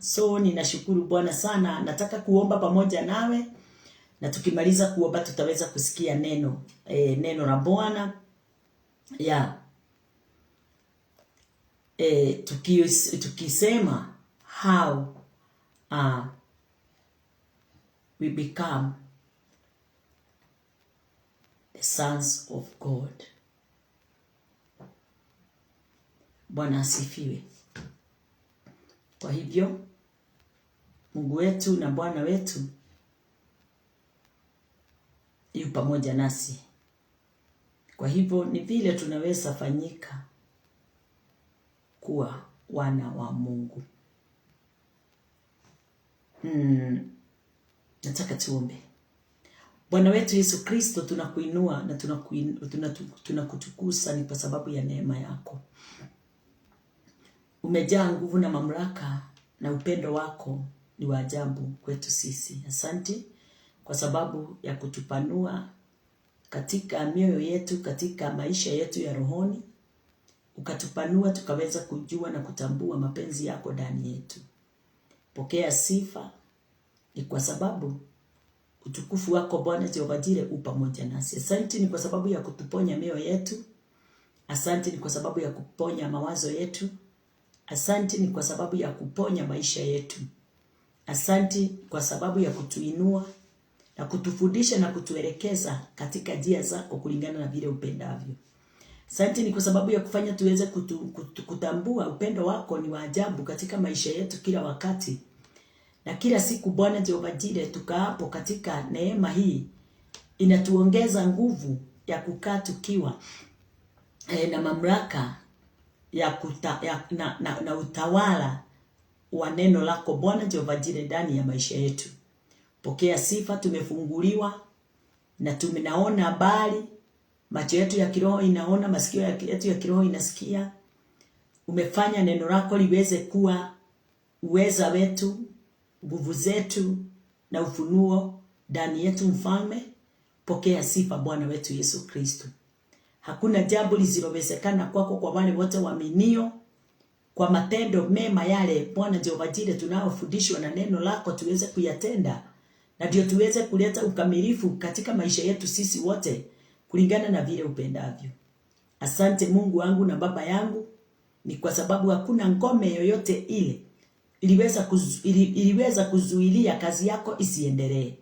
So ninashukuru Bwana sana. Nataka kuomba pamoja nawe, na tukimaliza kuomba tutaweza kusikia neno neno la Bwana tukisema how we become the sons of God. Bwana asifiwe. Kwa hivyo Mungu wetu na Bwana wetu yu pamoja nasi. Kwa hivyo ni vile tunaweza fanyika kuwa wana wa Mungu. Nataka tuombe. Bwana wetu Yesu Kristo, tunakuinua na tunakutukuza ni kwa sababu ya neema yako. Umejaa nguvu na mamlaka, na upendo wako ni wa ajabu kwetu sisi. Asante kwa sababu ya kutupanua katika mioyo yetu, katika maisha yetu ya rohoni. Ukatupanua tukaweza kujua na kutambua mapenzi yako ndani yetu. Pokea sifa, ni kwa sababu utukufu wako Bwana Jehova Jireh u pamoja nasi. Asante ni kwa sababu ya kutuponya mioyo yetu. Asante ni kwa sababu ya kuponya mawazo yetu. Asante ni kwa sababu ya kuponya maisha yetu. Asante kwa sababu ya kutuinua na kutufundisha na kutuelekeza katika njia zako kulingana na vile upendavyo. Asante ni kwa sababu ya kufanya tuweze kutambua upendo wako ni wa ajabu katika maisha yetu kila wakati. Na kila siku Bwana Jehova Jireh, tukaapo katika neema hii, inatuongeza nguvu ya kukaa tukiwa na mamlaka na utawala wa neno lako Bwana Jehova Jireh ndani ya maisha yetu. Pokea sifa. Tumefunguliwa na tumenaona habari, macho yetu ya kiroho inaona, masikio yetu ya kiroho inasikia. Umefanya neno lako liweze kuwa uweza wetu, nguvu zetu na ufunuo ndani yetu. Mfalme, pokea sifa Bwana wetu Yesu Kristo. Hakuna jambo lisilowezekana kwako kwa wale wote waaminio. Kwa matendo mema yale Bwana Jehova Jireh tunaofundishwa na neno lako tuweze kuyatenda, na ndio tuweze kuleta ukamilifu katika maisha yetu sisi wote kulingana na vile upendavyo. Asante Mungu wangu na Baba yangu, ni kwa sababu hakuna ngome yoyote ile iliweza kuzuilia kazi yako isiendelee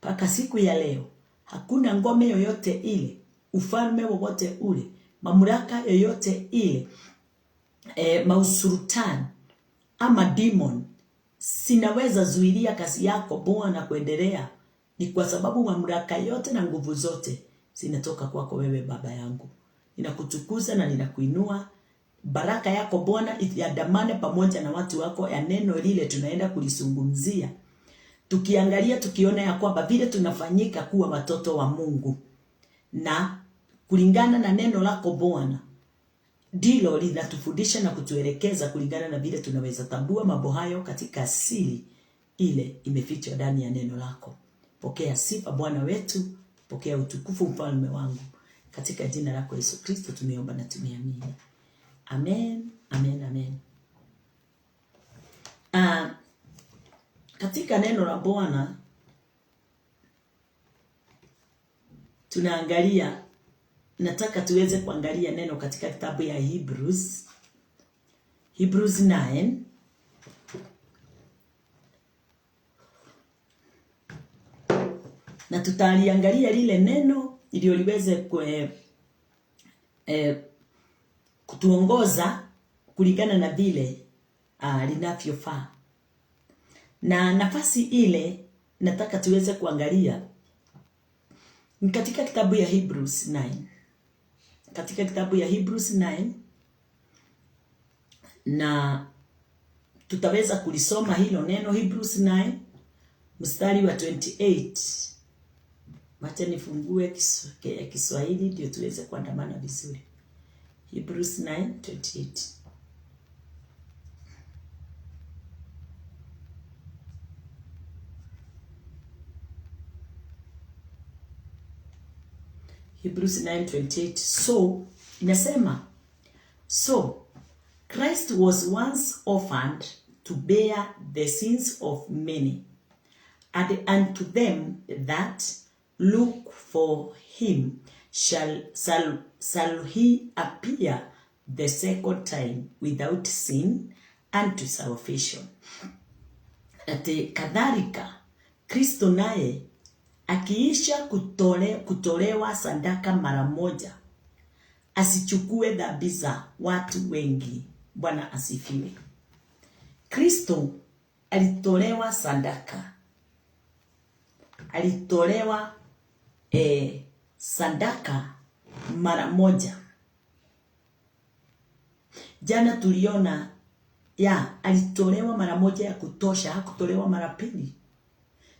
mpaka siku ya leo. Hakuna ngome yoyote ile, ufalme wowote ule, mamlaka yoyote ile, mausultani ama demon sinaweza zuilia kazi yako Bwana kuendelea. Ni kwa sababu mamlaka yote na nguvu zote zinatoka kwako wewe Baba yangu. Ninakutukuza na ninakuinua. Baraka yako Bwana iandamane pamoja na watu wako ya neno lile tunaenda kulisungumzia. Tukiangalia tukiona ya kwamba vile tunafanyika kuwa watoto wa Mungu, na kulingana na neno lako Bwana ndilo linatufundisha na kutuelekeza kulingana na vile tunaweza tambua mambo hayo katika asili ile imefichwa ndani ya neno lako. Pokea sifa Bwana wetu, pokea utukufu mfalme wangu. Katika jina lako Yesu Kristo tumeomba na tumeamini. Amen, amen, amen. Katika neno la Bwana tunaangalia, nataka tuweze kuangalia neno katika kitabu ya Hebrews 9. Na tutaliangalia lile neno ili liweze kutuongoza kulingana na vile linavyofaa. Na nafasi ile nataka tuweze kuangalia katika kitabu ya Hebrews 9. Katika kitabu ya Hebrews 9, na tutaweza kulisoma hilo neno Hebrews 9 mstari wa 28. Wacha nifungue Kiswahili ndio tuweze kuandamana vizuri. Hebrews 9:28. Hebrews 9:28. So inasema, so Christ was once orphaned to bear the sins of many. And unto them that look for him shall he appear the second time without sin unto salvation. Ati kadhalika Kristo naye akiisha kutolewa sadaka mara moja asichukue dhambi za watu wengi. Bwana asifiwe. Kristo alitolewa sadaka. Alitolewa sadaka mara moja. Jana tuliona alitolewa mara moja ya kutosha, hakutolewa mara pili.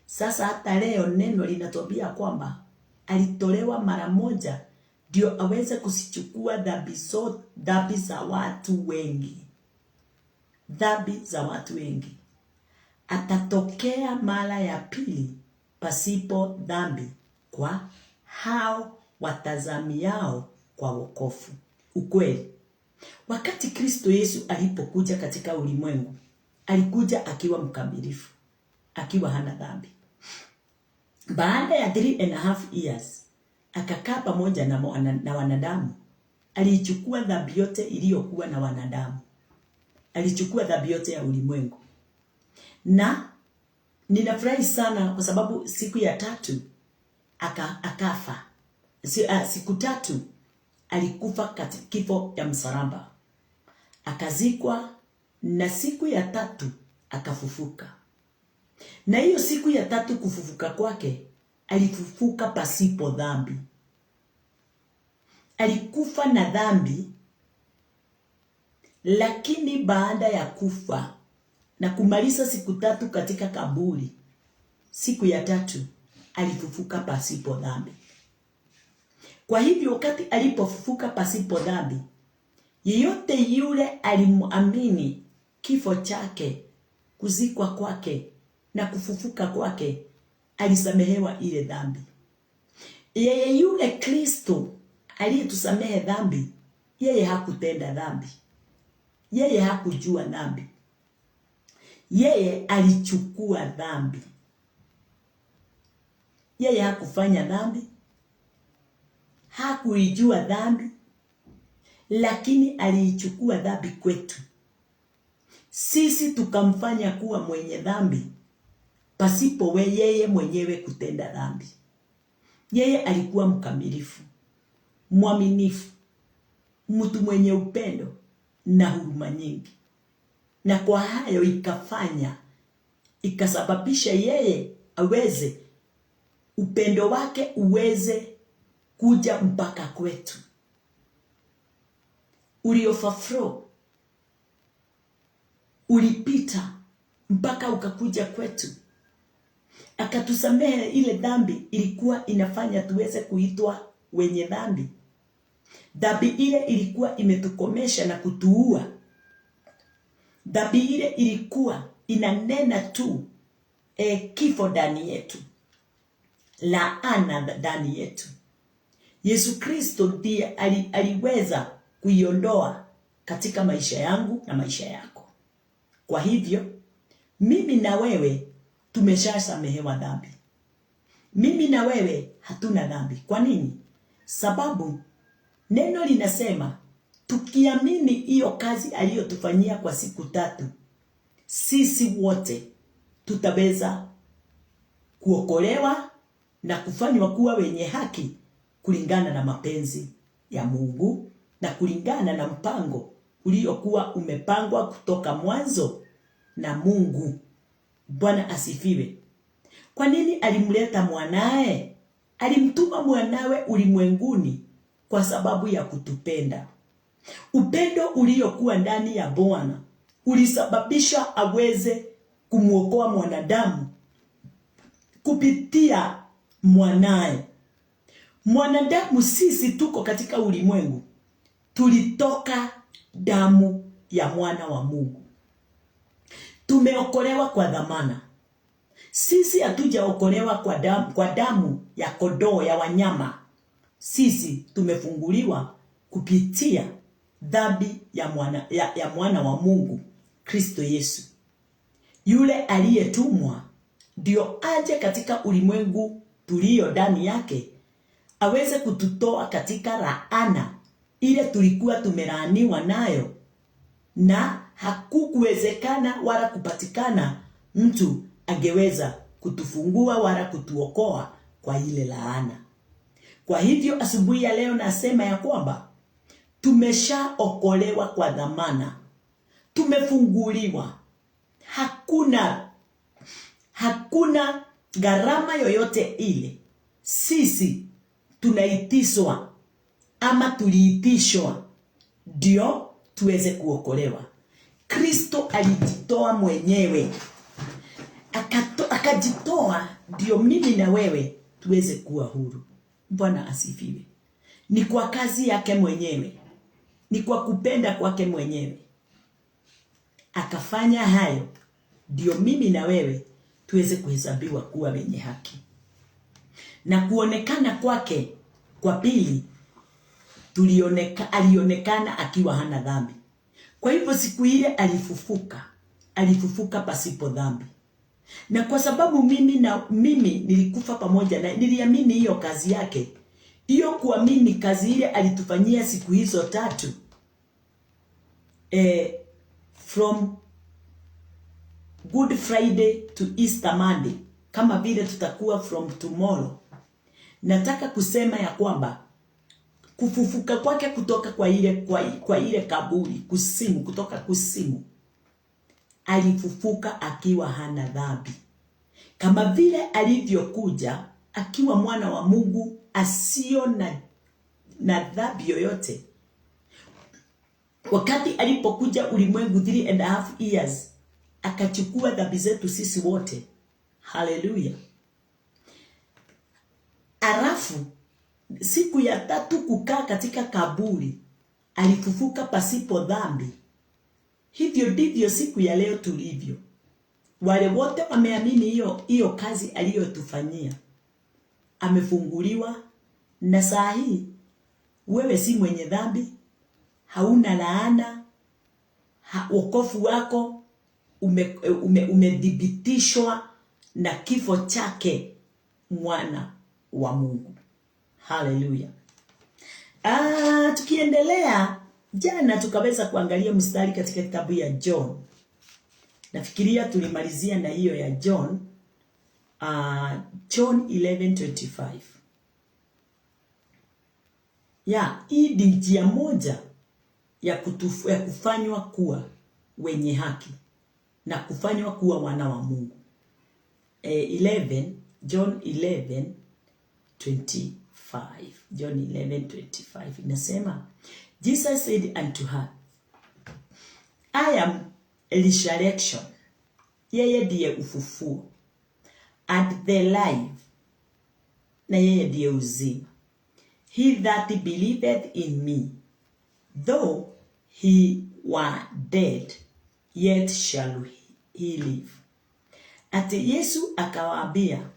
Sasa hata leo neno linatuambia kwamba alitolewa mara moja ndio aweze kusichukua dhambi za watu wengi. Dhambi za watu wengi. Atatokea mara ya pili pasipo dhambi kwa hao watazamiao kwa wokovu. Ukweli, wakati Kristo Yesu alipokuja katika ulimwengu, alikuja akiwa mkamilifu, akiwa hana dhambi. Baada ya 3.5 years akakaa pamoja na wanadamu. Alichukua dhambi yote iliyokuwa na wanadamu. Alichukua dhambi yote ya ulimwengu. Na ninafurahi sana kwa sababu siku ya 3 akafa. Siku 3 alikufa katika kifo ya msalaba. Akazikwa na siku ya 3 akafufuka. Na hiyo siku ya 3 kufufuka kwake, alifufuka pasipo dhambi. Alikufa na dhambi, lakini baada ya kufa na kumaliza siku 3 katika kaburi, siku ya 3 alifufuka pasipo dhambi. Kwa hivyo wakati alipofufuka pasipo dhambi, yeyote yule alimuamini kifo chake, kuzikwa kwake na kufufuka kwake, alisamehewa ile dhambi. Yeye yule Kristo aliyetusamehe dhambi, yeye hakutenda dhambi. Yeye hakujua dhambi. Yeye alichukua dhambi. Yeye hakufanya dhambi. Hakuijua dhambi, lakini aliichukua dhambi kwetu. Sisi tukamfanya kuwa mwenye dhambi pasipo yeye mwenyewe kutenda dhambi. Yeye alikuwa mkamilifu, mwaminifu, mtu mwenye upendo na huruma nyingi. Na kwa hayo ikasababisha yeye aweze, upendo wake uweze kuja mpaka kwetu. Ulioverflow, ulipita mpaka ukakuja kwetu. Akatusamehe ile dhambi ilikuwa inafanya tuweze kuitwa wenye dhambi. Dhambi ile ilikuwa imetukomesha na kutuua. Dhambi ile ilikuwa inanena tu kifo ndani yetu, laana ndani yetu. Yesu Kristo ndiye aliweza kuiondoa katika maisha yangu na maisha yako. Kwa hivyo mimi na wewe tumeshasamehewa dhambi. Mimi na wewe hatuna dhambi. Kwa nini? Sababu neno linasema tukiamini hiyo kazi aliyotufanyia kwa siku 3, sisi wote tutaweza kuokolewa na kufanywa kuwa wenye haki kulingana na mapenzi ya Mungu na kulingana na mpango uliokuwa umepangwa kutoka mwanzo na Mungu. Bwana asifiwe. Kwa nini alimleta mwanae? Alimtuma mwanawe ulimwenguni kwa sababu ya kutupenda. Upendo uliokuwa ndani ya Bwana ulisababisha aweze kumuokoa mwanadamu kupitia mwanae. Mwanadamu sisi tuko katika ulimwengu, tulitoka damu ya mwana wa Mungu. Tumeokolewa kwa dhamana. Sisi hatujaokolewa kwa damu ya kondoo ya wanyama. Sisi tumefunguliwa kupitia dhambi ya mwana wa Mungu, Kristo Yesu. yule aliyetumwa ndio aje katika ulimwengu tulio ndani yake, aweze kututoa katika laana ile tulikuwa tumelaaniwa nayo, na hakukuwezekana wala kupatikana mtu angeweza kutufungua wala kutuokoa kwa ile laana. Kwa hivyo asubuhi ya leo nasema ya kwamba tumeshaokolewa kwa dhamana, tumefunguliwa. Hakuna gharama yoyote ile sisi tunaitiswa ama tuliitishwa ndio tuweze kuokolewa. Kristo alijitoa mwenyewe, akajitoa ndio mimi na wewe tuweze kuwa huru. Bwana asifiwe. Ni kwa kazi yake mwenyewe, ni kwa kupenda kwake mwenyewe akafanya hayo, ndio mimi na wewe tuweze kuhesabiwa kuwa wenye haki. Na kuonekana kwake kwa pili, alionekana akiwa hana dhambi. Kwa hivyo siku ile alifufuka pasipo dhambi. Na kwa sababu mimi nilikufa pamoja na niliamini hiyo kazi yake, hiyo kuamini kazi ile alitufanyia siku hizo 3, from Good Friday to Easter Monday, kama vile tutakuwa from tomorrow. Nataka kusema ya kwamba kufufuka kwake kutoka kwa ile kaburi kutoka kusimu, alifufuka akiwa hana dhambi, kama vile alivyokuja akiwa mwana wa Mungu asio na dhambi yoyote. Wakati alipokuja ulimwengu 3.5 years, akachukua dhambi zetu sisi wote. Haleluya. Alafu siku ya 3 kukaa katika kaburi, alifufuka pasipo dhambi. Hivyo ndivyo siku ya leo tulivyo. Wale wote wameamini hiyo kazi aliyotufanyia, amefunguliwa. Na saa hii wewe si mwenye dhambi, hauna laana, wokovu wako umedhibitishwa na kifo chake mwana wa Mungu. Haleluya. Tukiendelea, jana tukaweza kuangalia mstari katika kitabu ya John. Nafikiria tulimalizia na hiyo ya John 11:25. Hii ni njia moja ya kufanywa kuwa wenye haki na kufanywa kuwa wana wa Mungu. John 11:25. John 11:25 inasema, Jesus said unto her, I am a resurrection. Yeye ndiye ufufuo, and the life, na yeye ndiye uzima. He that believeth in me, though he were dead, yet shall he live. Ati Yesu akamwambia,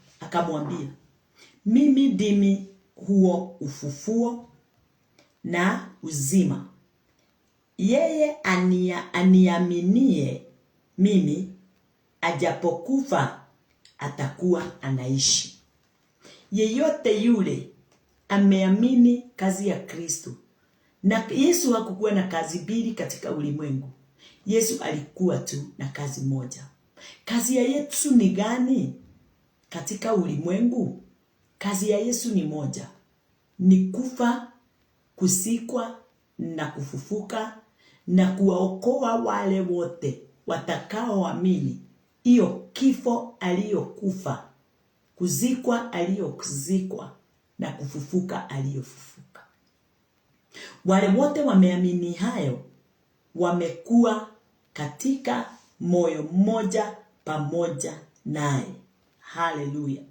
mimi ndimi huo ufufuo na uzima. Yeye aniaminie mimi, ajapokufa atakuwa anaishi. Yeyote yule ameamini kazi ya Kristo. Na Yesu hakukuwa na kazi mbili katika ulimwengu. Yesu alikuwa tu na kazi moja. Kazi ya Yesu ni gani katika ulimwengu? Kazi ya Yesu ni moja. Ni kufa, kusikwa na kufufuka na kuwaokoa wale wote watakaoamini hiyo kifo aliyokufa, kuzikwa aliyozikwa na kufufuka aliyofufuka. Wale wote wameamini hayo, wamekuwa katika moyo mmoja pamoja naye. Hallelujah.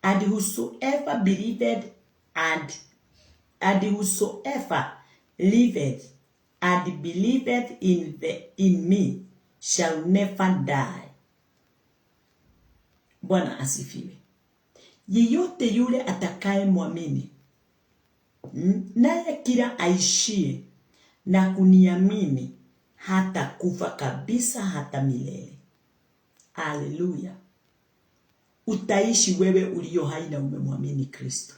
And whosoever believed and whosoever liveth and believeth in me shall never die. Bwana asifiwe. Yeyote yule atakaye muamini, naye kila aishie na kuniamini hata kufa kabisa hata milele. Haleluya. Utaishi wewe ulio hai na umemwamini Kristo.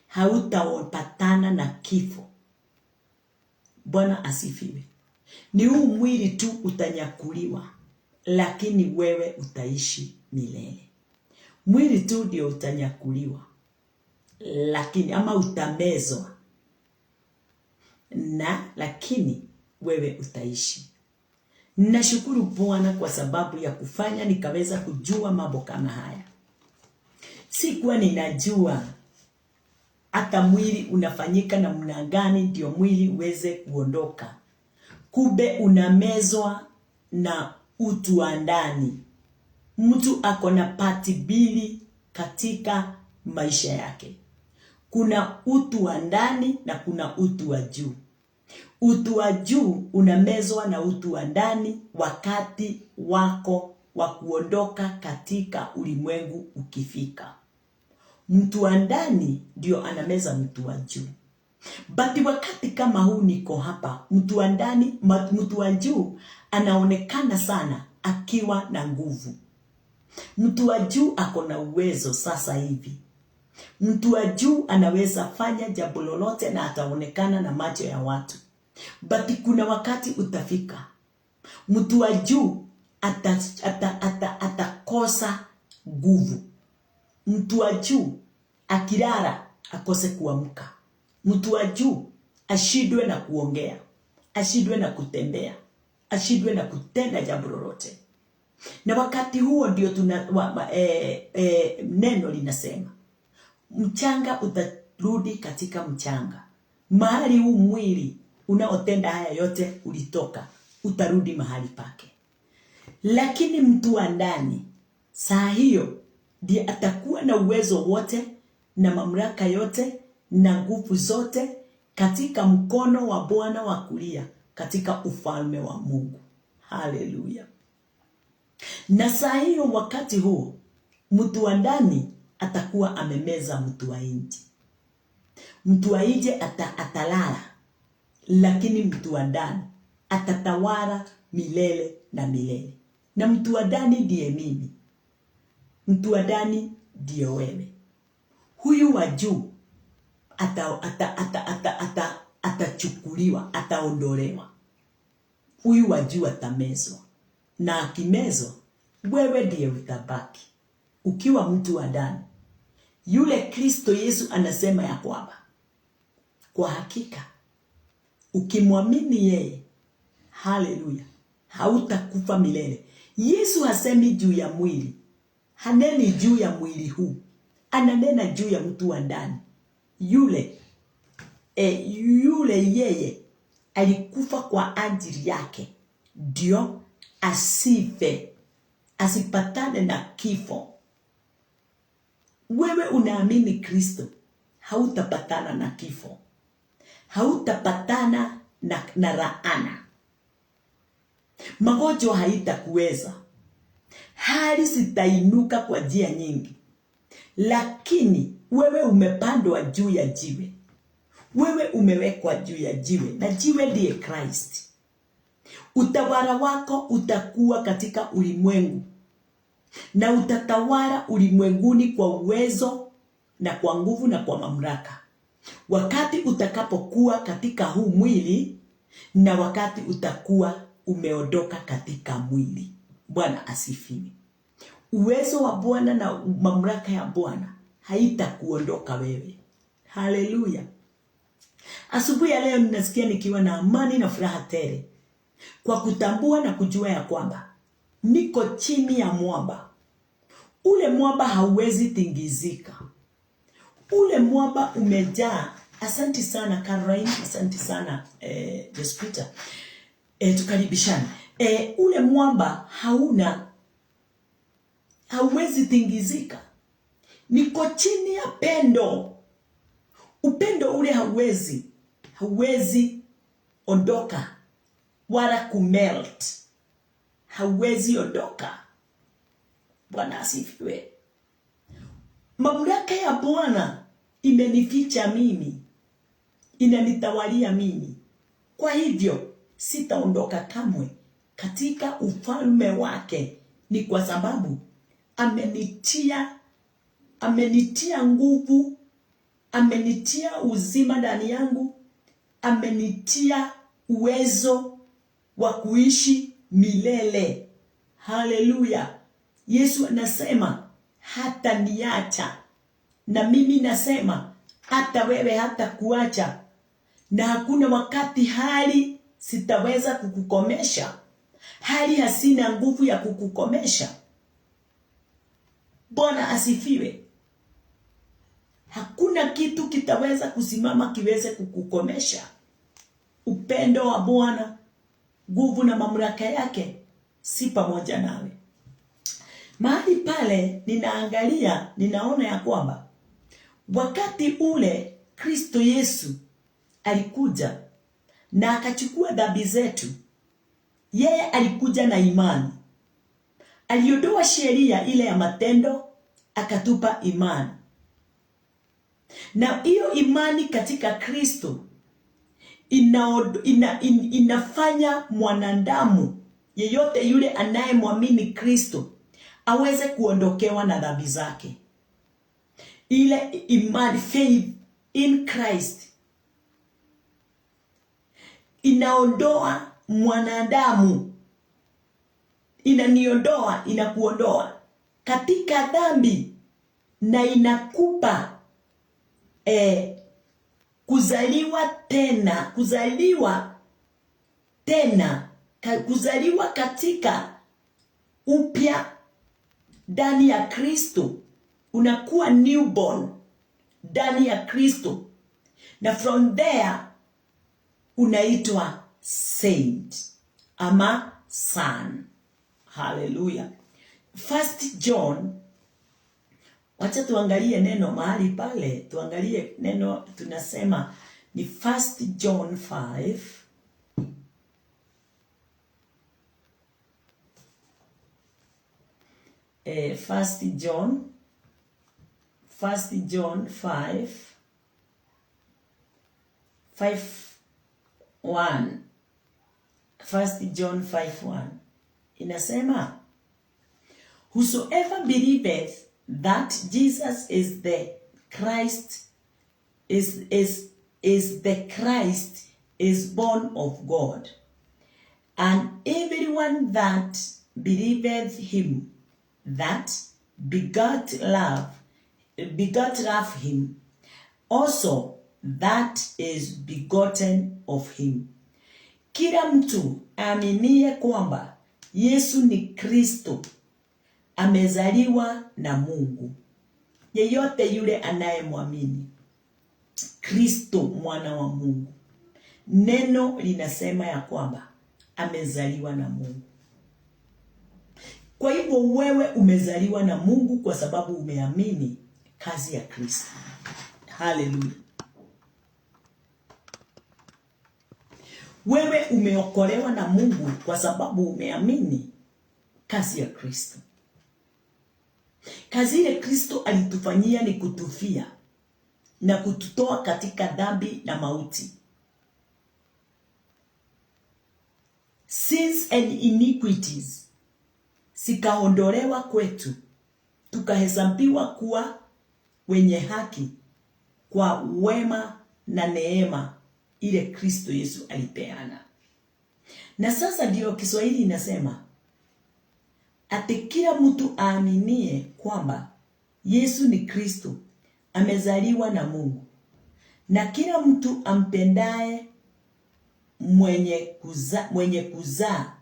Hautapatana na kifo. Bwana asifiwe. Ni huu mwili tu utanyakuliwa, lakini wewe utaishi milele. Mwili tu ndio utanyakuliwa, lakini ama utamezwa lakini wewe utaishi. Nashukuru Bwana kwa sababu ya kufanya nikaweza kujua mambo kama haya. Sikuwa ninajua hata mwili unafanyika namna gani ndio mwili uweze kuondoka. Kumbe unamezwa na utu wa ndani. Mtu ako na pati mbili katika maisha yake. Kuna utu wa ndani na kuna utu wa juu. Utu wa juu unamezwa na utu wa ndani wakati wako wa kuondoka katika ulimwengu ukifika. Mtu wa ndani ndio anameza mtu wa juu. But wakati kama huu niko hapa, mtu wa ndani, mtu wa juu anaonekana sana akiwa na nguvu. Mtu wa juu ako na uwezo sasa hivi. Mtu wa juu anaweza fanya jambo lolote na ataonekana na macho ya watu. But kuna wakati utafika, mtu wa juu atakosa nguvu. Mtu wa juu akilala akose kuamka. Mtu wa juu ashindwe na kuongea, ashindwe na kutembea, ashindwe na kutenda jambo lolote. Na wakati huo ndio neno linasema mchanga utarudi katika mchanga. Mahali huu mwili unaotenda haya yote ulitoka, utarudi mahali pake. Lakini mtu wa ndani saa hiyo ndiye atakuwa na uwezo wote na mamlaka yote na nguvu zote katika mkono wa Bwana wa kulia katika ufalme wa Mungu. Haleluya. Na saa hiyo wakati huo mtu wa ndani atakuwa amemeza mtu wa nje. Mtu wa nje atalala, lakini mtu wa ndani atatawala milele na milele. Na mtu wa ndani ndiye mimi. Mtu wa ndani ndiye wewe. Huyu wa juu atachukuliwa, ataondolewa. Huyu wa juu atamezwa. Na akimezwa, wewe ndiye utabaki ukiwa mtu wa ndani. Yule Kristo Yesu anasema ya kwamba kwa hakika ukimwamini yeye, haleluya, hautakufa milele. Yesu hasemi juu ya mwili, haneni juu ya mwili huu, ananena juu ya mtu wa ndani. Yule yeye alikufa kwa ajili yake ndio asife, asipatane na kifo. Wewe unaamini Kristo, hautapatana na kifo, hautapatana na laana. Magonjwa haitakuweza, hali zitainuka kwa njia nyingi, lakini wewe umepandwa juu ya jiwe. Wewe umewekwa juu ya jiwe, na jiwe ndiye Kristo. Utawala wako utakuwa katika ulimwengu, na utatawala ulimwenguni kwa uwezo na kwa nguvu na kwa mamlaka. Wakati utakapokuwa katika huu mwili na wakati utakuwa umeondoka katika mwili. Bwana asifiwe. Uwezo wa Bwana na mamlaka ya Bwana haitakuondoka wewe. Haleluya. Asubuhi ya leo ninasikia nikiwa na amani na furaha tele, kwa kutambua na kujua ya kwamba niko chini ya mwamba. Ule mwamba hauwezi tingizika. Ule mwamba umejaa. Asante sana Caroline, asante sana Jespita. Tukaribishane. Ule mwamba hauwezi tingizika. Niko chini ya pendo. Upendo ule hauwezi ondoka wala kumelt. Hauwezi ondoka. Bwana asifiwe. Mamlaka ya Bwana imenificha mimi, inanitawalia mimi. Kwa hivyo sitaondoka kamwe katika ufalme wake ni kwa sababu amenitia nguvu, amenitia uzima ndani yangu, amenitia uwezo wa kuishi milele. Haleluya. Yesu anasema hata niacha, na mimi nasema hata wewe hata kuacha, na hakuna wakati hali sitaweza kukukomesha. Hali hasina nguvu ya kukukomesha. Bwana asifiwe. Hakuna kitu kitaweza kusimama kiweze kukukomesha. Upendo wa Bwana, nguvu na mamlaka yake si pamoja nawe. Mahali pale ninaangalia, ninaona ya kwamba wakati ule Kristo Yesu alikuja na akachukua dhambi zetu. Yeye alikuja na imani. Aliondoa sheria ile ya matendo, akatupa imani. Na hiyo imani katika Kristo inafanya mwanadamu yeyote yule anayemwamini Kristo aweze kuondokewa na dhambi zake. Ile imani, faith in Christ, inaondoa mwanadamu, inaniondoa, inakuondoa katika dhambi, na inakupa kuzaliwa katika upya ndani ya Kristo. Unakuwa newborn ndani ya Kristo, na from there unaitwa saint ama son. Hallelujah. First John, wacha tuangalie neno mahali pale, tuangalie neno tunasema ni First John 5. First John 5:1. First John 5:1 inasema, whosoever believeth that Jesus is the Christ is born of God, and everyone that believeth him that begot love him, also that is begotten of him. Kila mtu aaminie kwamba Yesu ni Kristo amezaliwa na Mungu. Yeyote yule anayemwamini Kristo mwana wa Mungu, neno linasema ya kwamba amezaliwa na Mungu. Kwa hivyo wewe umezaliwa na Mungu kwa sababu umeamini kazi ya Kristo. Haleluya. Wewe umeokolewa na Mungu kwa sababu umeamini kazi ya Kristo. Kazi ile Kristo alitufanyia ni kutufia na kututoa katika dhambi na mauti. Sins and iniquities zikaondolewa kwetu, tukahesabiwa kuwa wenye haki kwa wema na neema ile Kristo Yesu alipeana. Na sasa ndio Kiswahili inasema ati kila mtu aaminie kwamba Yesu ni Kristo amezaliwa na Mungu, na kila mtu ampendaye mwenye kuzaa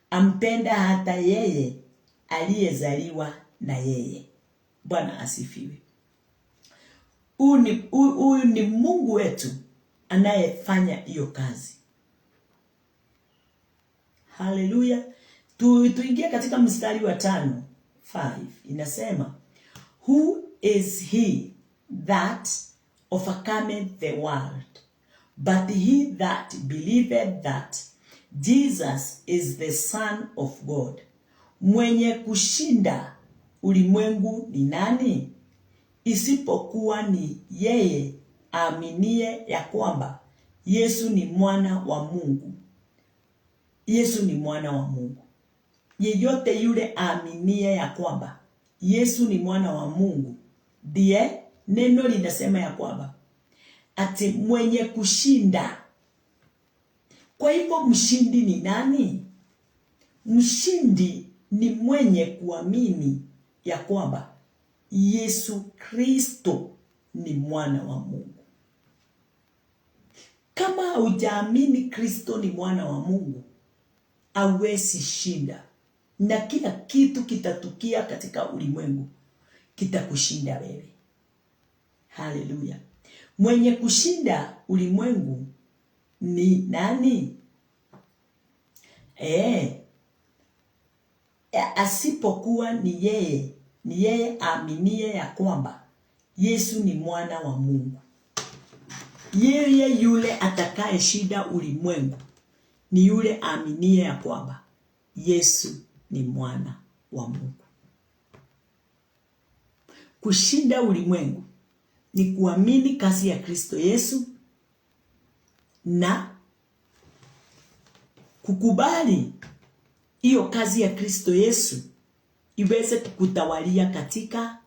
ampenda hata yeye aliyezaliwa na yeye. Bwana asifiwe. Huyu ni Mungu wetu anayefanya hiyo kazi. Haleluya. Tuingie katika mstari wa 5 inasema, who is he that overcometh the world, but he that believeth that Jesus is the Son of God. Mwenye kushinda ulimwengu ni nani? Isipokuwa ni yeye aaminie ya kwamba Yesu ni mwana wa Mungu. Yesu ni mwana wa Mungu. yeyote yule aaminie ya kwamba Yesu ni mwana wa Mungu, ndiye neno linasema ya kwamba ati mwenye kushinda. Kwa hivyo mshindi ni nani? Mshindi ni mwenye kuamini ya kwamba Yesu Kristo ni mwana wa Mungu. Kama hujaamini Kristo ni mwana wa Mungu, hauwezi shinda, na kila kitu kitatukia katika ulimwengu kitakushinda wewe. Haleluya. Mwenye kushinda ulimwengu ni nani? Asipokuwa ni yeye aaminie ya kwamba Yesu ni mwana wa Mungu. Yeye yule atakaye shinda ulimwengu ni yule aaminie ya kwamba Yesu ni mwana wa Mungu. Kushinda ulimwengu ni kuamini kazi ya Kristo Yesu na kukubali hiyo kazi ya Kristo Yesu iweze kukutawalia katika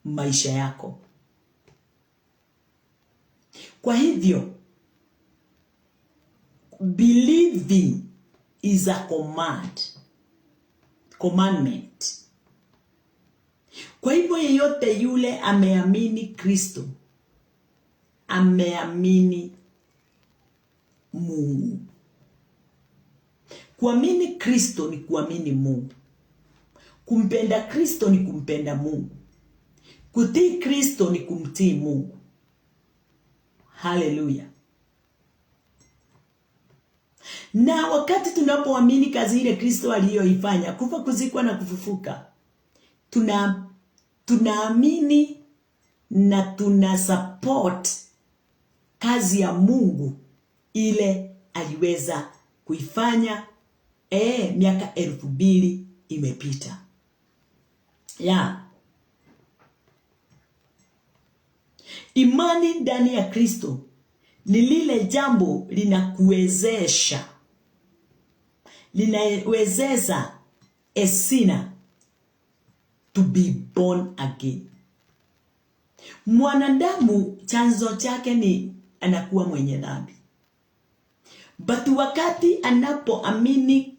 maisha yako. Kwa hivyo, believing is a commandment. Kwa hivyo yeyote yule ameamini Kristo, ameamini Mungu. Kuamini Kristo ni kuamini Mungu. Kumpenda Kristo ni kumpenda Mungu. Kutii Kristo ni kumtii Mungu. Haleluya. Na wakati tunapoamini kazi ile Kristo aliyoifanya, kufa, kuzikwa na kufufuka, tunaamini na tuna support kazi ya Mungu ile aliweza kuifanya miaka 2000 imepita. Imani ndani ya Kristo ni lile jambo linawezesha a sinner to be born again. Mwanadamu chanzo chake ni anakuwa mwenye dhambi. But wakati anapoamini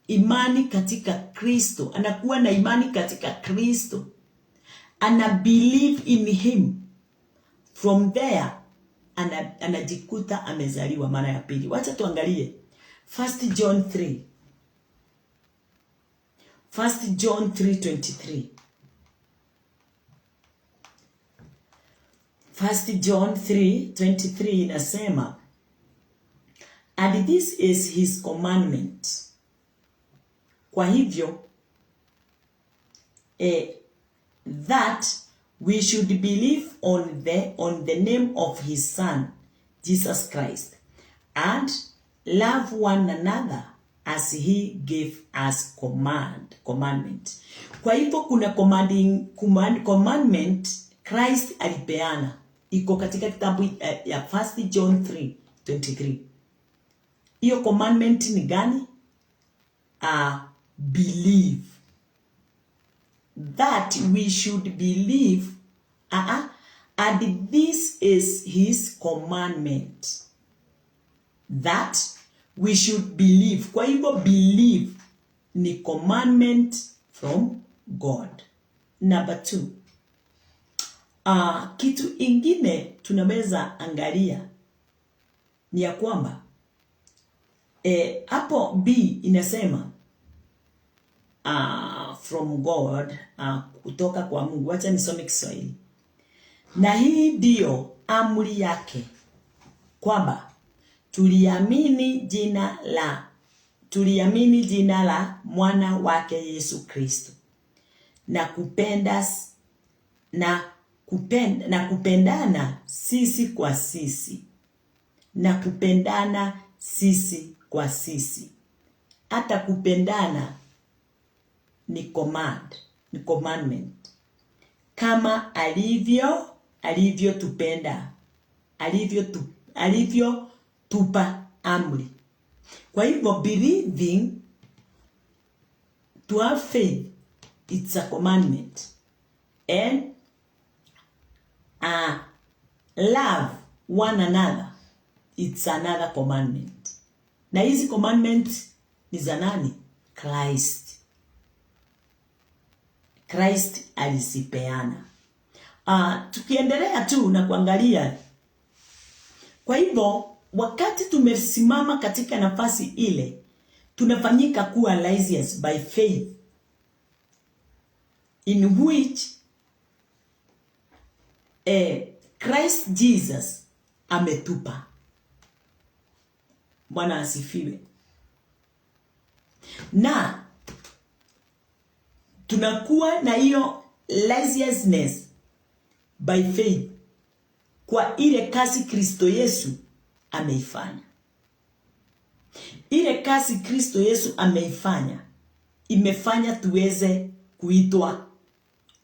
imani katika Kristo, anakuwa na imani katika Kristo, ana believe in him, from there anajikuta amezaliwa mara ya pili. Wacha tuangalie 1 John 3. 1 John 3:23. 1 John 3:23 inasema, and this is his commandment. Kwa hivyo that we should believe on the name of his son Jesus Christ and love one another as he gave us commandment. Kwa hivyo kuna commandment Christ alipeana, iko katika kitabu ya 1 John 3:23. Hiyo commandment ni gani? Believe. That we should believe, and this is his commandment, that we should believe. Kwa hivyo believe ni commandment from God. Number 2, kitu ingine tunaweza angalia ni ya kwamba hapo B inasema from God, kutoka kwa Mungu. Wacha nisome Kiswahili. Na hii ndio amri yake, kwamba tuliamini jina la mwana wake Yesu Kristo na kupendana sisi kwa sisi, na kupendana sisi kwa sisi. Hata kupendana ni commandment. Kama alivyotupenda, alivyotupa amri. Kwa hivyo believing To have faith, it's a commandment. And love one another, it's another commandment. Na hizi commandment ni za nani? Christ. Christ alisipeana. Tukiendelea tu na kuangalia. Kwa hivyo, wakati tumesimama katika nafasi ile, tunafanyika kuwa righteous by faith, in which Christ Jesus ametupa. Bwana asifiwe. Na tunakuwa na hiyo righteousness by faith kwa ile kazi Kristo Yesu ameifanya. Ile kazi Kristo Yesu ameifanya imefanya tuweze kuitwa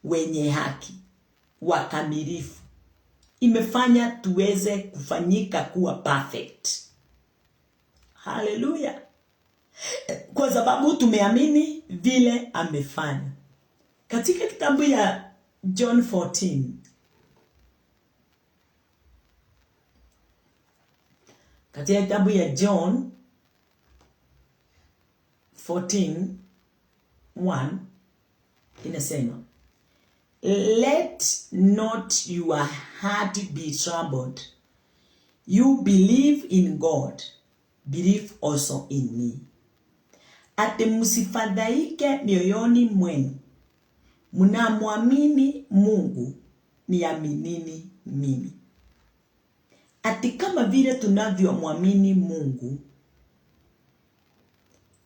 wenye haki, wakamilifu. Imefanya tuweze kufanyika kuwa perfect. Hallelujah. Kwa sababu tumeamini vile amefanya. Katika kitabu ya John 14, katika kitabu ya John 14:1 inasema, let not your heart be troubled. You believe in God, believe also in me. Ate msifadhaike mioyoni mwenu. Mnamwamini Mungu, niaminini mimi. Ati kama vile tunavyomwamini Mungu,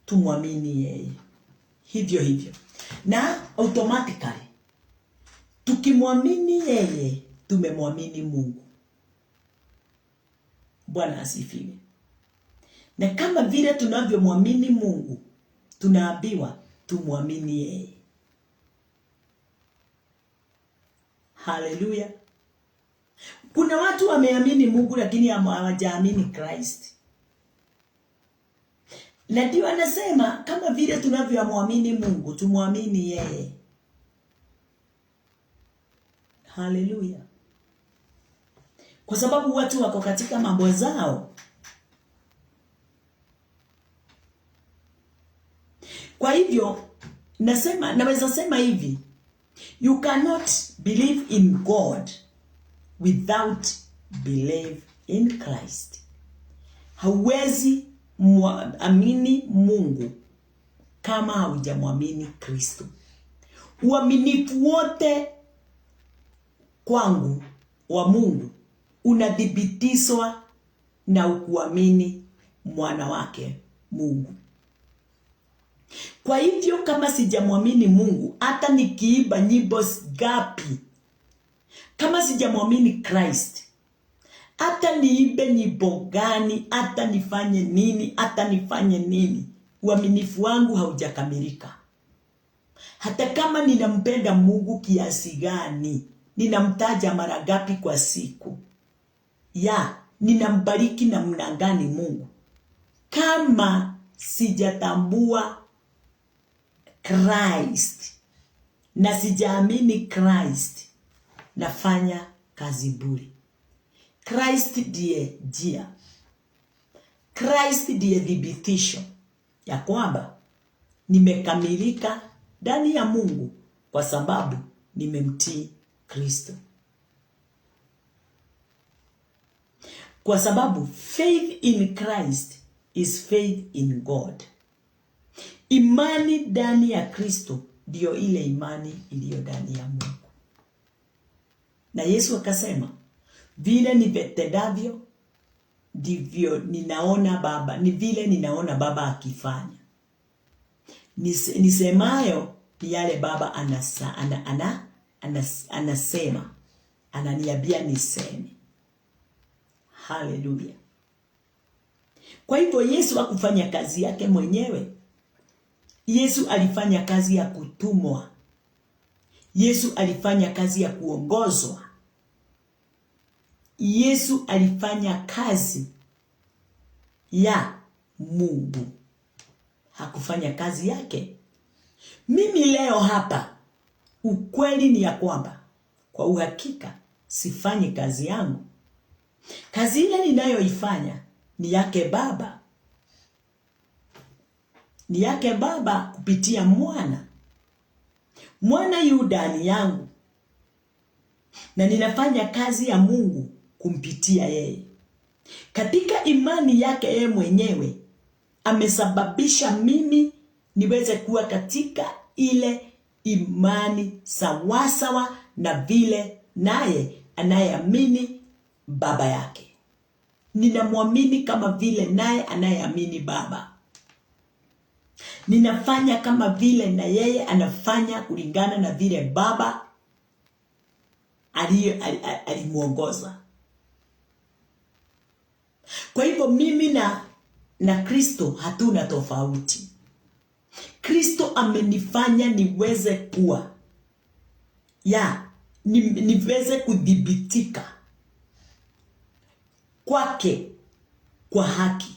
tumwamini yeye. Hivyo hivyo. Na automatically, tukimwamini yeye, tumemwamini Mungu. Bwana asifiwe. Na kama vile tunavyomwamini Mungu, tunaambiwa tumwamini yeye. Hallelujah. Kuna watu wameamini Mungu lakini hawajaamini Christ. Na ndio anasema kama vile tunavyomwamini Mungu, tumwamini yeye. Hallelujah. Kwa sababu watu wako katika mambo zao. Kwa hivyo naweza sema hivi, you cannot believe in God without believe in Christ. Hauwezi amini Mungu kama haujamwamini Kristo. Uaminifu wote kwangu wa Mungu unadhibitishwa na ukuamini mwana wake Mungu. Kwa hivyo kama sijamwamini Mungu, hata nikiimba nyimbo gapi, kama sijamwamini Christ, hata niimbe nyimbo gani, hata nifanye nini, uaminifu wangu haujakamilika. Hata kama ninampenda Mungu kiasi gani, ninamtaja mara gapi kwa siku, ninambariki namna gani Mungu, kama sijatambua Christ na sijaamini Christ, nafanya kazi bure. Christ ndiye njia. Christ ndiye dhibitisho ya kwamba nimekamilika ndani ya Mungu kwa sababu nimemtii Kristo. Kwa sababu faith in Christ is faith in God. Imani ndani ya Kristo ndio ile imani iliyo ndani ya Mungu. Na Yesu akasema, vile nitendavyo ndivyo ninaona Baba, ni vile ninaona Baba akifanya. Nisemayo yale Baba anasema, ananiambia niseme. Hallelujah. Kwa hivyo Yesu hakufanya kazi yake mwenyewe. Yesu alifanya kazi ya kutumwa. Yesu alifanya kazi ya kuongozwa. Yesu alifanya kazi ya Mungu. Hakufanya kazi yake Mimi leo hapa, ukweli ni ya kwamba kwa uhakika sifanyi kazi yangu. Kazi ile ninayoifanya ni yake Baba. Ni yake Baba kupitia Mwana. Mwana yu ndani yangu. Na ninafanya kazi ya Mungu kumpitia yeye. Katika imani yake yeye mwenyewe amesababisha mimi niweze kuwa katika ile imani sawasawa na vile naye anayeamini Baba yake. Ninamwamini kama vile naye anayeamini Baba. Ninafanya kama vile na yeye anafanya kulingana na vile Baba alimuongoza. Kwa hivyo mimi na Kristo hatuna tofauti. Kristo amenifanya niweze kuwa niweze kudhibitika kwake kwa haki.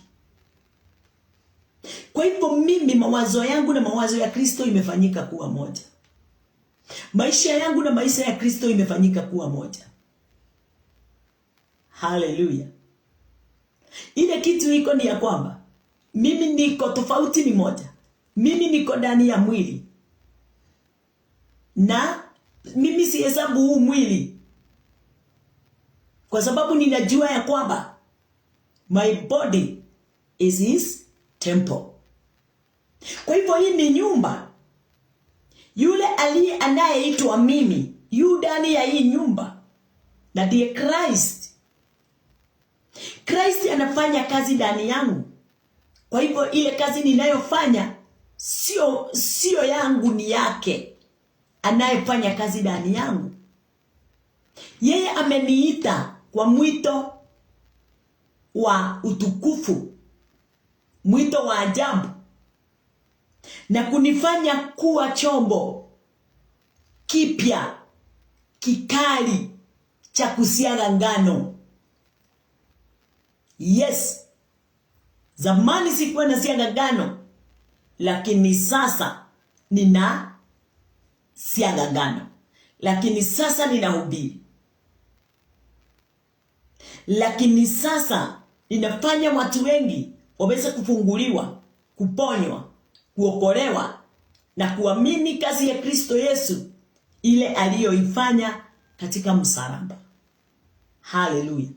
Kwa hivyo mimi mawazo yangu na mawazo ya Kristo imefanyika kuwa moja. Maisha yangu na maisha ya Kristo imefanyika kuwa moja. Haleluya. Ile kitu iko ni ya kwamba mimi niko tofauti ni moja. Mimi niko ndani ya mwili. Na mimi sihesabu huu mwili, kwa sababu ninajua ya kwamba my body is his temple. Kwa hivyo hii ni nyumba. Yule anayeitwa mimi yu ndani ya hii nyumba, na ndiye Christ. Christ anafanya kazi ndani yangu. Kwa hivyo ile kazi ninayofanya sio yangu, ni yake anayefanya kazi ndani yangu. Yeye ameniita kwa mwito wa utukufu, mwito wa ajabu, na kunifanya kuwa chombo kipya kikali cha kusiaga ngano. Yes, zamani sikuwa nasiaga ngano, lakini sasa nina siaga ngano. Lakini sasa ninahubiri. Lakini sasa ninafanya watu wengi waweze kufunguliwa, kuponywa, kuokolewa na kuamini kazi ya Kristo Yesu ile aliyoifanya katika msalaba. Haleluya.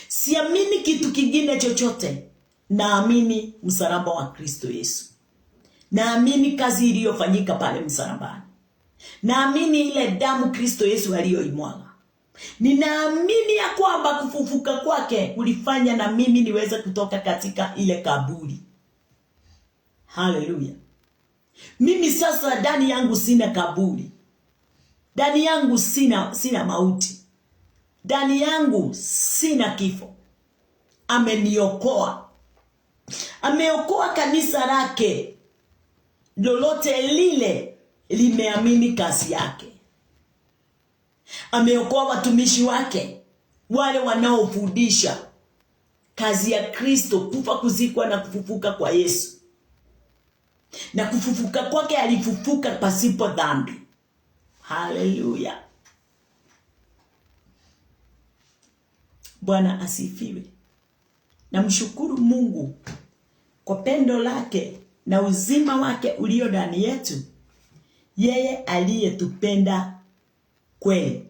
Siamini kitu kingine chochote, naamini msalaba wa Kristo Yesu. Naamini kazi iliyofanyika pale msalabani. Naamini ile damu Kristo Yesu aliyoimwaga. Ninaamini ya kwamba kufufuka kwake kulifanya na mimi niweze kutoka katika ile kaburi. Haleluya. Mimi sasa ndani yangu sina kaburi. Ndani yangu sina mauti. Ndani yangu sina kifo. Ameniokoa. Ameokoa kanisa lake. Lolote lile limeamini kazi yake. Ameokoa watumishi wake, wale wanaofundisha kazi ya Kristo, kufa, kuzikwa na kufufuka kwa Yesu. Na kufufuka kwake alifufuka pasipo dhambi. Haleluya. Bwana asifiwe. Namshukuru Mungu kwa pendo lake na uzima wake ulio ndani yetu. Yeye aliyetupenda kweli.